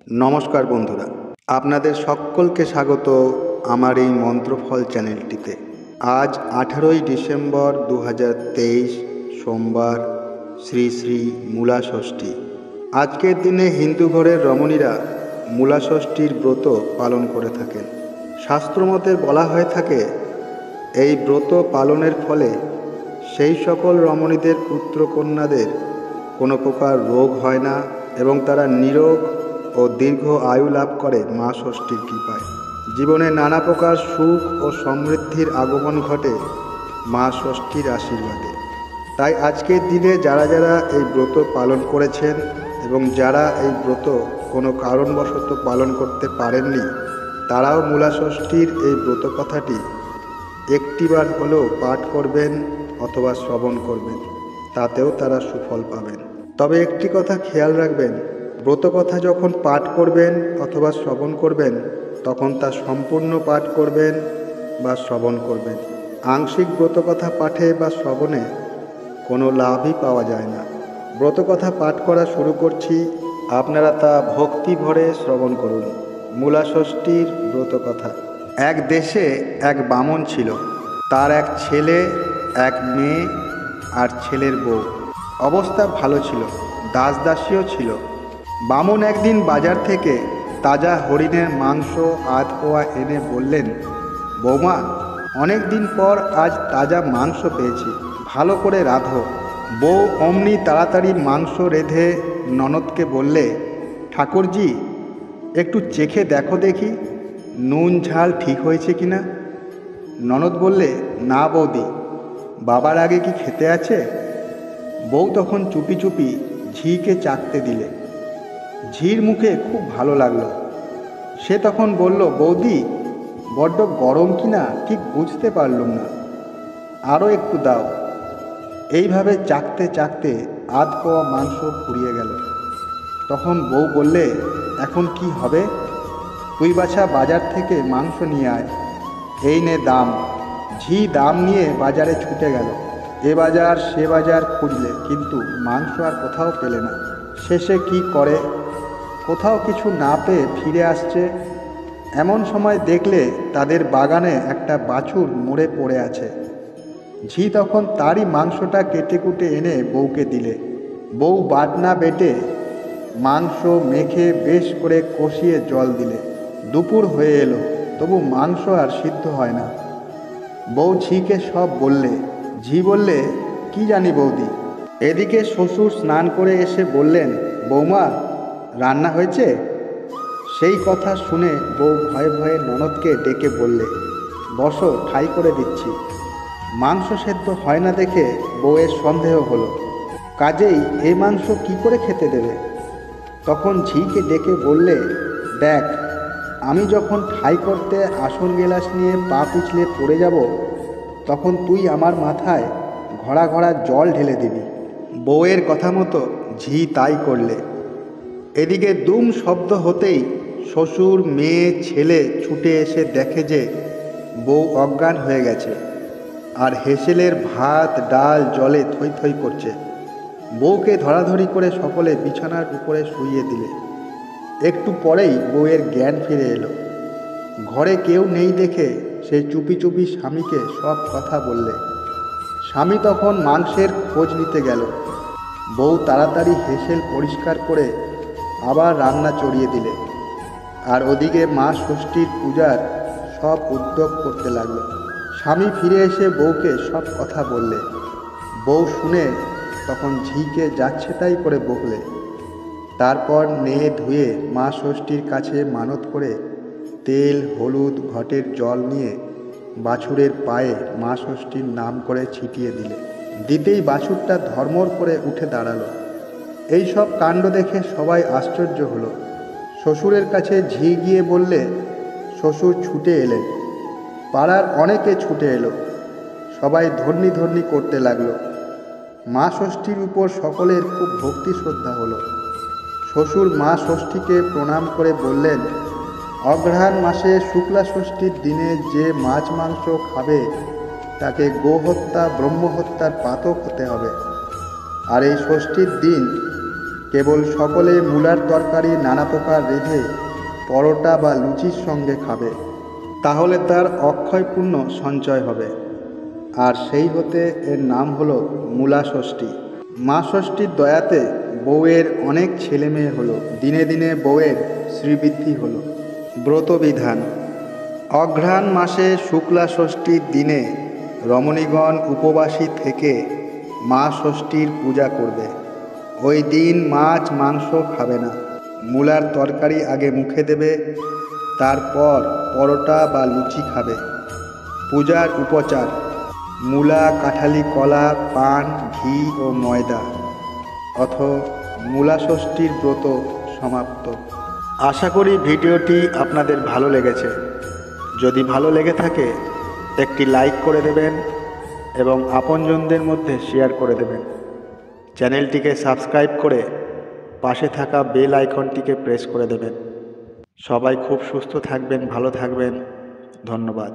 নমস্কার বন্ধুরা, আপনাদের সকলকে স্বাগত আমার এই মন্ত্রফল চ্যানেলটিতে। আজ 18ই ডিসেম্বর 2023 সোমবার, শ্রী শ্রী মূলা ষষ্ঠী। আজকের দিনে হিন্দু ঘরের রমণীরা মূলা ষষ্ঠীর ব্রত পালন করে থাকেন। শাস্ত্রমতে বলা হয়ে থাকে, এই ব্রত পালনের ফলে সেই সকল রমণীদের পুত্রকন্যাদের কোনো প্রকার রোগ হয় না এবং তারা নিরোগ ও দীর্ঘ আয়ু লাভ করে মা ষষ্ঠীর কৃপায়। জীবনে নানা প্রকার সুখ ও সমৃদ্ধির আগমন ঘটে মা ষষ্ঠীর আশীর্বাদে। তাই আজকের দিনে যারা যারা এই ব্রত পালন করেছেন এবং যারা এই ব্রত কোনো কারণবশত পালন করতে পারেননি, তারাও মূলা ষষ্ঠীর এই ব্রত কথাটি একটিবার হলেও পাঠ করবেন অথবা শ্রবণ করবেন, তাতেও তারা সুফল পাবেন। তবে একটি কথা খেয়াল রাখবেন, ব্রতকথা যখন পাঠ করবেন অথবা শ্রবণ করবেন, তখন তা সম্পূর্ণ পাঠ করবেন বা শ্রবণ করবেন। আংশিক ব্রতকথা পাঠে বা শ্রবণে কোনো লাভই পাওয়া যায় না। ব্রতকথা পাঠ করা শুরু করছি, আপনারা তা ভক্তি ভরে শ্রবণ করুন। মূলা ষষ্ঠীর ব্রতকথা। এক দেশে এক বামন ছিল। তার এক ছেলে, এক মেয়ে আর ছেলের বউ। অবস্থা ভালো ছিল, দাসদাসীও ছিল। বামন একদিন বাজার থেকে তাজা হরিণের মাংস আধ পোয়া এনে বললেন, বৌমা, অনেক দিন পর আজ তাজা মাংস পেয়েছি, ভালো করে রাঁধো। বউ অমনি তাড়াতাড়ি মাংস রেঁধে ননদকে বললে, ঠাকুরজি, একটু চেখে দেখো দেখি নুন ঝাল ঠিক হয়েছে কিনা। ননদ বললে, না বৌদি, বাবার আগে কি খেতে আছে? বউ তখন চুপি চুপি ঝিকে চাখতে দিলে। ঝির মুখে খুব ভালো লাগলো। সে তখন বলল, বৌদি, বড্ড গরম কিনা ঠিক বুঝতে পারলুম না, আরও একটু দাও। এইভাবে চাখতে চাখতে আধ পোয়া মাংস ফুরিয়ে গেল। তখন বউ বললে, এখন কি হবে? তুই বাছা বাজার থেকে মাংস নিয়ে আয়, এই নে দাম। ঝি দাম নিয়ে বাজারে ছুটে গেল। এ বাজার সে বাজার খুঁজলে, কিন্তু মাংস আর কোথাও পেলে না। শেষে কি করে, কোথাও কিছু না পেয়ে ফিরে আসছে। এমন সময় দেখলে তাদের বাগানে একটা বাছুর মরে পড়ে আছে। ঝি তখন তারই মাংসটা কেটে কুটে এনে বউকে দিলে। বউ বাটনা বেটে মাংস মেখে বেশ করে কষিয়ে জল দিলে। দুপুর হয়ে এলো, তবু মাংস আর সিদ্ধ হয় না। বউ ঝিকে সব বললে। ঝি বললে, কি জানি বৌদি। এদিকে শ্বশুর স্নান করে এসে বললেন, বৌমা, রান্না হয়েছে? সেই কথা শুনে বউ ভয়ে ভয়ে ননদকে ডেকে বললে, বসো, ঠাই করে দিচ্ছি। মাংস সেদ্ধ হয় না দেখে বউয়ের সন্দেহ হলো, কাজেই এই মাংস কি করে খেতে দেবে? তখন ঝিকে ডেকে বললে, দেখ, আমি যখন ঠাই করতে আসন গেলাস নিয়ে পা পিছলে পড়ে যাব, তখন তুই আমার মাথায় ঘড়া ঘড়া জল ঢেলে দিবি। বউয়ের কথা মতো ঝি তাই করলে। এদিকে দুম শব্দ হতেই শ্বশুর, মেয়ে, ছেলে ছুটে এসে দেখে যে বউ অজ্ঞান হয়ে গেছে আর হেসেলের ভাত ডাল জলে থই থই করছে। বউকে ধরাধরি করে সকলে বিছানার উপরে শুইয়ে দিলে। একটু পরেই বউয়ের জ্ঞান ফিরে এলো। ঘরে কেউ নেই দেখে সে চুপি চুপি স্বামীকে সব কথা বললে। স্বামী তখন মাংসের খোঁজ নিতে গেল। বউ তাড়াতাড়ি হেসেল পরিষ্কার করে আবার রান্না চড়িয়ে দিলে। আর ওদিকে মা ষষ্ঠীর পূজার সব উদ্যোগ করতে লাগলো। স্বামী ফিরে এসে বউকে সব কথা বললে। বউ শুনে তখন ঝিকে যাচ্ছে তাই করে বকলে। তারপর নেয়ে ধুয়ে মা ষষ্ঠীর কাছে মানত করে তেল, হলুদ, ঘটের জল নিয়ে বাছুরের পায়ে মা ষষ্ঠীর নাম করে ছিটিয়ে দিলে। দিতেই বাছুরটা ধর্মর করে উঠে দাঁড়ালো। এই সব কাণ্ড দেখে সবাই আশ্চর্য হলো। শ্বশুরের কাছে ঝি গিয়ে বললে, শ্বশুর ছুটে এলেন। পাড়ার অনেকে ছুটে এলো। সবাই ধর্নি ধর্নি করতে লাগলো। মা ষষ্ঠীর উপর সকলের খুব ভক্তি শ্রদ্ধা হলো। শ্বশুর মা ষষ্ঠীকে প্রণাম করে বললেন, অঘ্রাণ মাসে শুক্লা ষষ্ঠীর দিনে যে মাছ মাংস খাবে তাকে গোহত্যা ব্রহ্মহত্যার পাতক হতে হবে। আর এই ষষ্ঠীর দিন কেবল সকলে মূলার তরকারি নানা প্রকার রেঁধে পরোটা বা লুচির সঙ্গে খাবে, তাহলে তার অক্ষয় পুণ্য সঞ্চয় হবে। আর সেই হতে এর নাম হলো মূলা ষষ্ঠী। মা ষষ্ঠীর দয়াতে বউয়ের অনেক ছেলে মেয়ে হলো, দিনে দিনে বউয়ের শ্রীবৃদ্ধি হলো। ব্রতবিধান: অঘ্রাণ মাসে শুক্লা ষষ্ঠীর দিনে রমণীগণ উপবাসী থেকে মা ষষ্ঠীর পূজা করবে। ওই দিন মাছ মাংস খাবে না, মূলার তরকারি আগে মুখে দেবে, তারপর পরোটা বা লুচি খাবে। পূজার উপচার: মূলা, কাঁঠালি কলা, পান, ঘি ও ময়দা। অথ মূলা ষষ্ঠীর ব্রত সমাপ্ত। আশা করি ভিডিওটি আপনাদের ভালো লেগেছে। যদি ভালো লেগে থাকে একটি লাইক করে দেবেন এবং আপনজনদের মধ্যে শেয়ার করে দেবেন। চ্যানেলটিকে সাবস্ক্রাইব করে পাশে থাকা বেল আইকনটিকে প্রেস করে দেবেন। সবাই খুব সুস্থ থাকবেন, ভালো থাকবেন। ধন্যবাদ।